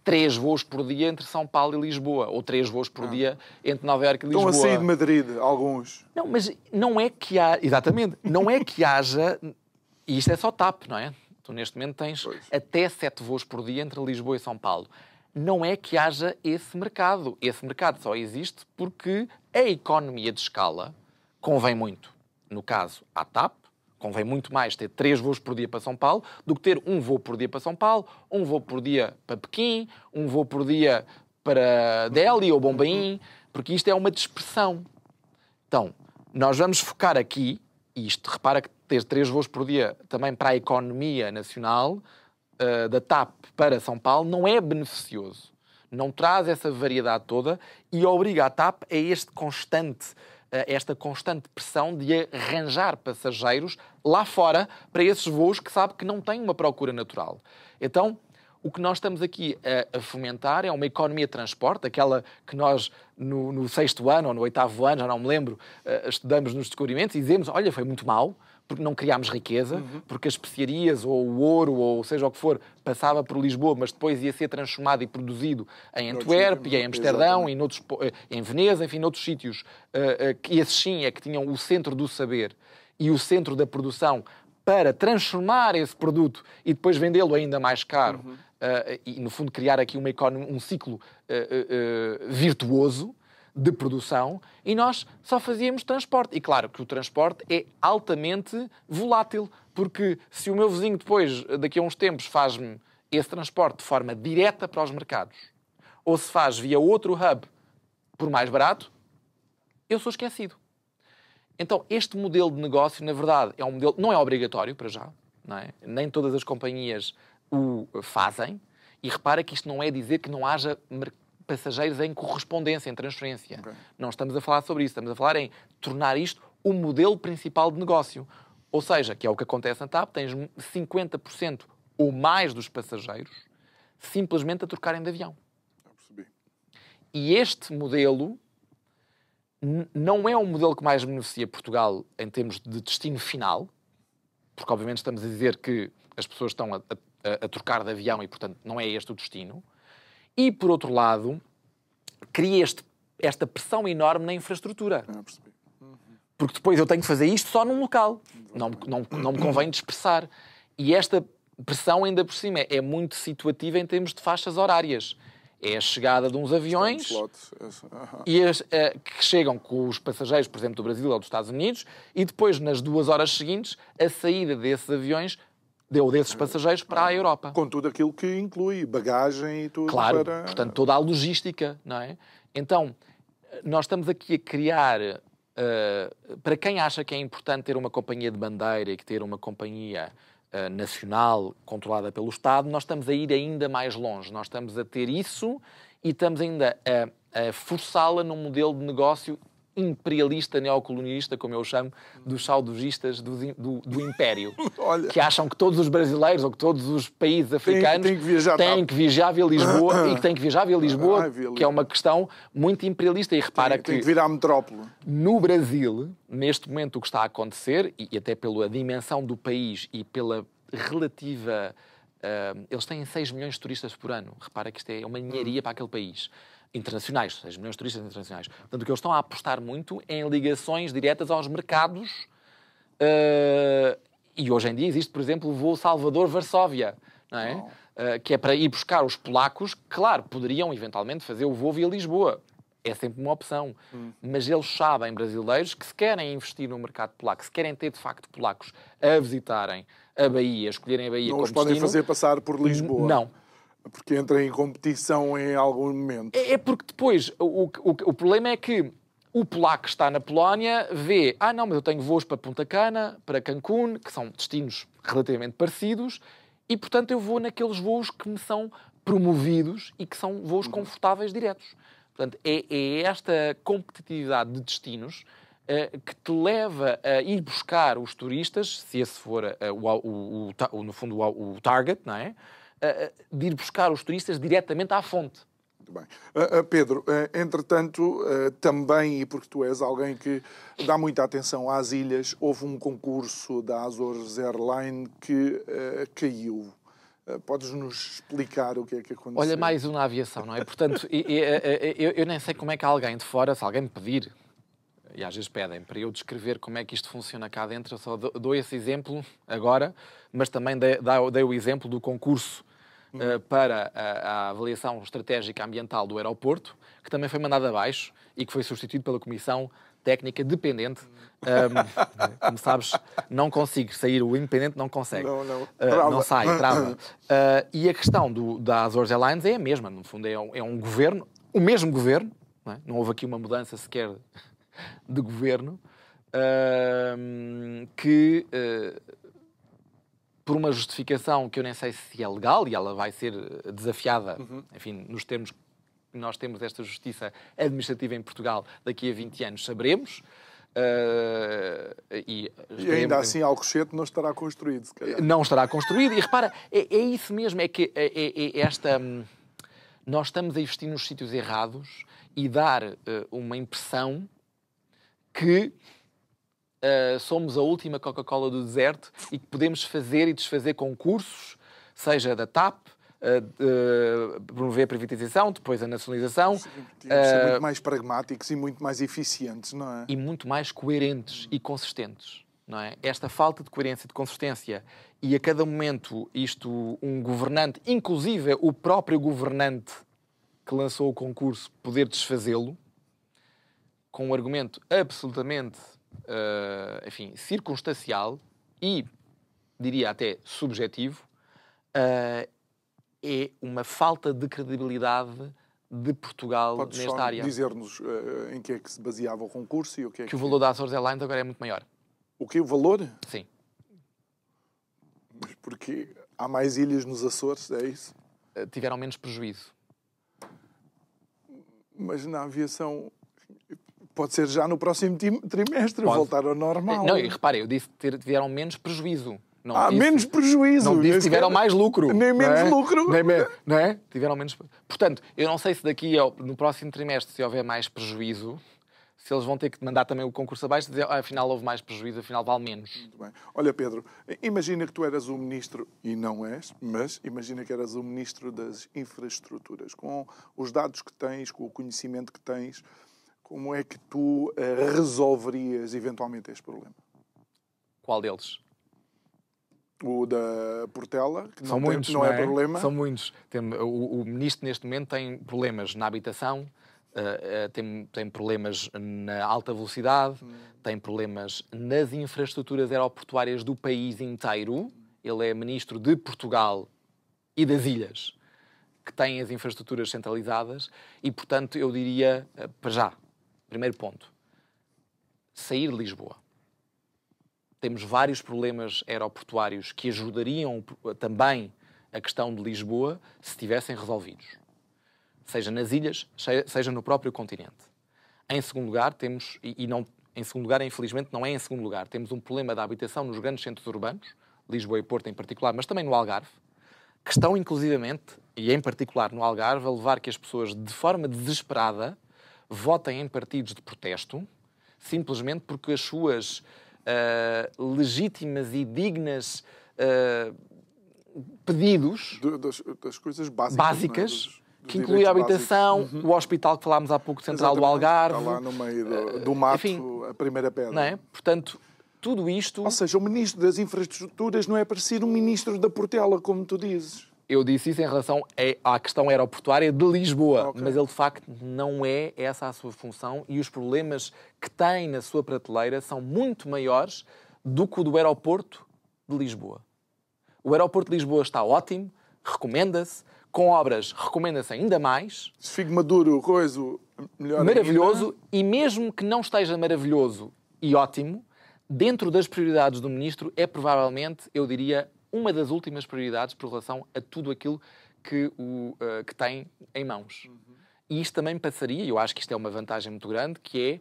[SPEAKER 2] 3 voos por dia entre São Paulo e Lisboa, ou 3 voos por dia entre Nova Iorque e Lisboa.
[SPEAKER 1] Estão a sair de Madrid, alguns.
[SPEAKER 2] Não, mas não é que há... Exatamente. Não é que haja... E isto é só TAP, não é? Tu, neste momento, tens até 7 voos por dia entre Lisboa e São Paulo. Não é que haja esse mercado. Esse mercado só existe porque a economia de escala convém muito. No caso, à TAP, convém muito mais ter 3 voos por dia para São Paulo do que ter 1 voo por dia para São Paulo, 1 voo por dia para Pequim, 1 voo por dia para Delhi ou Bombaim, porque isto é uma dispersão. Então, nós vamos focar aqui, e isto, repara que ter 3 voos por dia também para a economia nacional da TAP para São Paulo não é beneficioso. Não traz essa variedade toda e obriga a TAP a este constante esta constante pressão de arranjar passageiros lá fora para esses voos que sabe que não têm uma procura natural. Então, o que nós estamos aqui a fomentar é uma economia de transporte, aquela que nós no 6º ano ou no 8º ano, já não me lembro, estudamos nos descobrimentos e dizemos, olha, foi muito mau, porque não criámos riqueza, porque as especiarias ou o ouro ou seja o que for passava por Lisboa, mas depois ia ser transformado e produzido em Antuérpia, em Amsterdão, em Veneza, enfim, noutros sítios, que esses sim é que tinham o centro do saber e o centro da produção para transformar esse produto e depois vendê-lo ainda mais caro e, no fundo, criar aqui uma economia, um ciclo virtuoso de produção, e nós só fazíamos transporte. E claro que o transporte é altamente volátil, porque se o meu vizinho depois, daqui a uns tempos, faz-me esse transporte de forma direta para os mercados, ou se faz via outro hub por mais barato, eu sou esquecido. Então, este modelo de negócio, na verdade, é um modelo, não é obrigatório para já, não é? Nem todas as companhias o fazem, e repara que isto não é dizer que não haja passageiros em correspondência, em transferência. Okay. Não estamos a falar sobre isso, estamos a falar em tornar isto o modelo principal de negócio. Ou seja, que é o que acontece na TAP, tens 50% ou mais dos passageiros simplesmente a trocarem de avião.
[SPEAKER 1] Já percebi.
[SPEAKER 2] E este modelo não é um modelo que mais beneficia Portugal em termos de destino final, porque obviamente estamos a dizer que as pessoas estão a trocar de avião e, portanto, não é este o destino. E, por outro lado, cria esta pressão enorme na infraestrutura. Porque depois eu tenho que fazer isto só num local. Não me convém dispersar. E esta pressão, ainda por cima, é muito situativa em termos de faixas horárias. É a chegada de uns aviões que chegam com os passageiros, por exemplo, do Brasil ou dos Estados Unidos, e depois, nas 2 horas seguintes, a saída desses aviões ou desses passageiros para a Europa.
[SPEAKER 1] Com tudo aquilo que inclui, bagagem e tudo.
[SPEAKER 2] Claro,
[SPEAKER 1] para...
[SPEAKER 2] portanto, toda a logística, não é? Então, nós estamos aqui a criar, para quem acha que é importante ter uma companhia de bandeira e que ter uma companhia nacional controlada pelo Estado, nós estamos a ir ainda mais longe. Nós estamos a ter isso e estamos ainda a forçá-la num modelo de negócio imperialista, neocolonialista, como eu chamo, dos saudogistas do Império. Olha. Que acham que todos os brasileiros ou que todos os países africanos têm que viajar via Lisboa e que têm que viajar via Lisboa, que é uma questão muito imperialista. E repara que
[SPEAKER 1] tem que vir à metrópole.
[SPEAKER 2] No Brasil, neste momento, o que está a acontecer, e até pela dimensão do país e pela relativa... eles têm 6 milhões de turistas por ano. Repara que isto é uma ninharia para aquele país. Internacionais, 6 milhões de turistas internacionais. Portanto, o que eles estão a apostar muito é em ligações diretas aos mercados. E hoje em dia existe, por exemplo, o voo Salvador-Varsóvia, não é? Que é para ir buscar os polacos. Claro, poderiam eventualmente fazer o voo via Lisboa. É sempre uma opção. Mas eles sabem, brasileiros, que se querem investir no mercado polaco, se querem ter, de facto, polacos a visitarem a Baía, a escolherem a Baía como destino...
[SPEAKER 1] Não os podem fazer passar por Lisboa.
[SPEAKER 2] Não.
[SPEAKER 1] Porque entra em competição em algum momento.
[SPEAKER 2] É porque depois, o problema é que o polaco que está na Polónia vê, não, mas eu tenho voos para Punta Cana, para Cancún, que são destinos relativamente parecidos, e, portanto, eu vou naqueles voos que me são promovidos e que são voos confortáveis diretos. Portanto, é esta competitividade de destinos que te leva a ir buscar os turistas, se esse for, no fundo, o target, não é? De ir buscar os turistas diretamente à fonte.
[SPEAKER 1] Muito bem. Pedro, entretanto, também, e porque tu és alguém que dá muita atenção às ilhas, houve um concurso da Azores Airline que caiu. Podes-nos explicar o que é que aconteceu?
[SPEAKER 2] Olha, mais uma aviação, não é? Portanto, eu nem sei como é que alguém de fora, se alguém me pedir, e às vezes pedem, para eu descrever como é que isto funciona cá dentro, eu só dou esse exemplo agora, mas também dei o exemplo do concurso para a avaliação estratégica ambiental do aeroporto, que também foi mandado abaixo e que foi substituído pela Comissão Técnica Dependente. Como sabes, não consigo sair, o independente não consegue. Não sai, trava. E a questão da Azores Airlines é a mesma, no fundo é um governo, o mesmo governo, não houve aqui uma mudança sequer de governo, que... por uma justificação que eu nem sei se é legal, e ela vai ser desafiada, enfim, nos termos nós temos esta justiça administrativa em Portugal daqui a 20 anos, saberemos.
[SPEAKER 1] E ainda assim Alcochete não estará construído, se calhar.
[SPEAKER 2] Não estará construído. E repara, é isso mesmo, é que nós estamos a investir nos sítios errados e dar uma impressão que somos a última Coca-Cola do deserto e que podemos fazer e desfazer concursos, seja da TAP, promover a privatização, depois a nacionalização.
[SPEAKER 1] Tínhamos de ser muito mais pragmáticos e muito mais eficientes, não é?
[SPEAKER 2] E muito mais coerentes e consistentes, não é? Esta falta de coerência e de consistência e a cada momento um governante, inclusive o próprio governante que lançou o concurso, poder desfazê-lo, com um argumento absolutamente, circunstancial e, diria até, subjetivo, é uma falta de credibilidade de Portugal nesta área.
[SPEAKER 1] Podes dizer-nos em que é que se baseava o concurso e o que é
[SPEAKER 2] que o valor da Açores Airlines agora é muito maior.
[SPEAKER 1] O que? O valor?
[SPEAKER 2] Sim.
[SPEAKER 1] Mas porque há mais ilhas nos Açores, é isso?
[SPEAKER 2] Tiveram menos prejuízo.
[SPEAKER 1] Mas na aviação pode ser já no próximo trimestre,
[SPEAKER 2] pode
[SPEAKER 1] voltar ao normal.
[SPEAKER 2] Não, e repare, eu disse que tiveram menos prejuízo.
[SPEAKER 1] Não menos prejuízo.
[SPEAKER 2] Não disse que tiveram mais lucro.
[SPEAKER 1] Nem menos lucro.
[SPEAKER 2] Não é? Tiveram menos... Portanto, eu não sei se no próximo trimestre, se houver mais prejuízo, se eles vão ter que mandar também o concurso abaixo e dizer, afinal houve mais prejuízo, afinal vale menos.
[SPEAKER 1] Muito bem. Olha, Pedro, imagina que tu eras o ministro, e não és, mas imagina que eras o ministro das infraestruturas. Com os dados que tens, com o conhecimento que tens, como é que tu resolverias eventualmente este problema?
[SPEAKER 2] Qual deles?
[SPEAKER 1] O da Portela, que
[SPEAKER 2] São muitos,
[SPEAKER 1] não é problema.
[SPEAKER 2] São muitos. O ministro, neste momento, tem problemas na habitação, tem problemas na alta velocidade, tem problemas nas infraestruturas aeroportuárias do país inteiro. Ele é ministro de Portugal e das ilhas, que têm as infraestruturas centralizadas. E, portanto, eu diria, para já, primeiro ponto, sair de Lisboa. Temos vários problemas aeroportuários que ajudariam também a questão de Lisboa se estivessem resolvidos. Seja nas ilhas, seja no próprio continente. Em segundo lugar, infelizmente, não é em segundo lugar, temos um problema da habitação nos grandes centros urbanos, Lisboa e Porto em particular, mas também no Algarve, que estão inclusivamente, e em particular no Algarve, a levar que as pessoas, de forma desesperada, votem em partidos de protesto, simplesmente porque as suas legítimas e dignas pedidos
[SPEAKER 1] das coisas básicas
[SPEAKER 2] que inclui a habitação, o hospital que falámos há pouco, central do Algarve.
[SPEAKER 1] Está lá no meio do mato, enfim, a primeira pedra.
[SPEAKER 2] Não é? Portanto, tudo isto...
[SPEAKER 1] Ou seja, o ministro das infraestruturas não é para ser um ministro da Portela, como tu dizes.
[SPEAKER 2] Eu disse isso em relação à questão aeroportuária de Lisboa, okay. Mas ele, de facto, não é essa a sua função e os problemas que tem na sua prateleira são muito maiores do que o do aeroporto de Lisboa. O aeroporto de Lisboa está ótimo, recomenda-se, com obras recomenda-se ainda mais.
[SPEAKER 1] Se fique maduro, melhor
[SPEAKER 2] maravilhoso,
[SPEAKER 1] ainda.
[SPEAKER 2] E mesmo que não esteja maravilhoso e ótimo, dentro das prioridades do ministro é provavelmente, eu diria, uma das últimas prioridades por relação a tudo aquilo que tem em mãos. E isto também passaria, e eu acho que isto é uma vantagem muito grande, que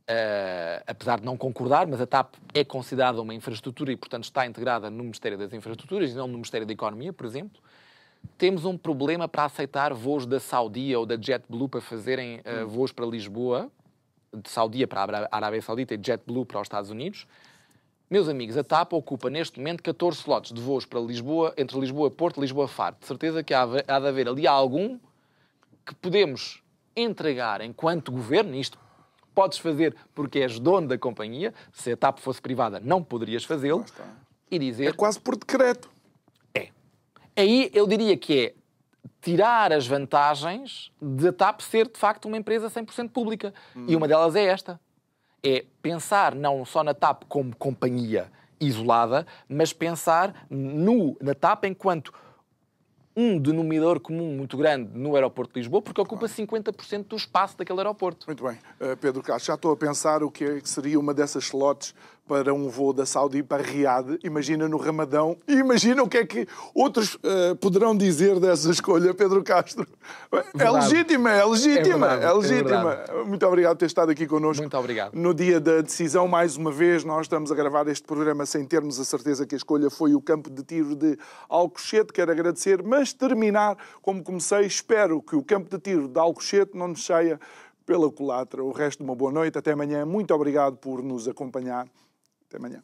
[SPEAKER 2] é, apesar de não concordar, mas a TAP é considerada uma infraestrutura e, portanto, está integrada no Ministério das Infraestruturas e não no Ministério da Economia, por exemplo. Temos um problema para aceitar voos da Saudia ou da JetBlue para fazerem voos para Lisboa, de Saudia para a Arábia Saudita e de JetBlue para os Estados Unidos. Meus amigos, a TAP ocupa neste momento 14 slots de voos para Lisboa, entre Lisboa, Porto e Lisboa, Faro. De certeza que há de haver ali algum que podemos entregar enquanto governo. Isto podes fazer porque és dono da companhia. Se a TAP fosse privada, não poderias fazê-lo. E dizer...
[SPEAKER 1] É quase por decreto.
[SPEAKER 2] É. Aí eu diria que é tirar as vantagens de a TAP ser, de facto, uma empresa 100% pública. E uma delas é esta. É pensar não só na TAP como companhia isolada, mas pensar na TAP enquanto um denominador comum muito grande no aeroporto de Lisboa, porque ocupa 50% do espaço daquele aeroporto.
[SPEAKER 1] Muito bem. Pedro Castro, já estou a pensar o que seria uma dessas slots para um voo da Saudi para Riad. Imagina no Ramadão. E imagina o que é que outros poderão dizer dessa escolha, Pedro Castro. É legítima, é legítima, é legítima. Muito obrigado por ter estado aqui connosco.
[SPEAKER 2] Muito obrigado.
[SPEAKER 1] No dia da decisão, mais uma vez, nós estamos a gravar este programa sem termos a certeza que a escolha foi o campo de tiro de Alcochete. Quero agradecer, mas terminar como comecei. Espero que o campo de tiro de Alcochete não nos saia pela culatra. O resto de uma boa noite. Até amanhã. Muito obrigado por nos acompanhar. Até amanhã.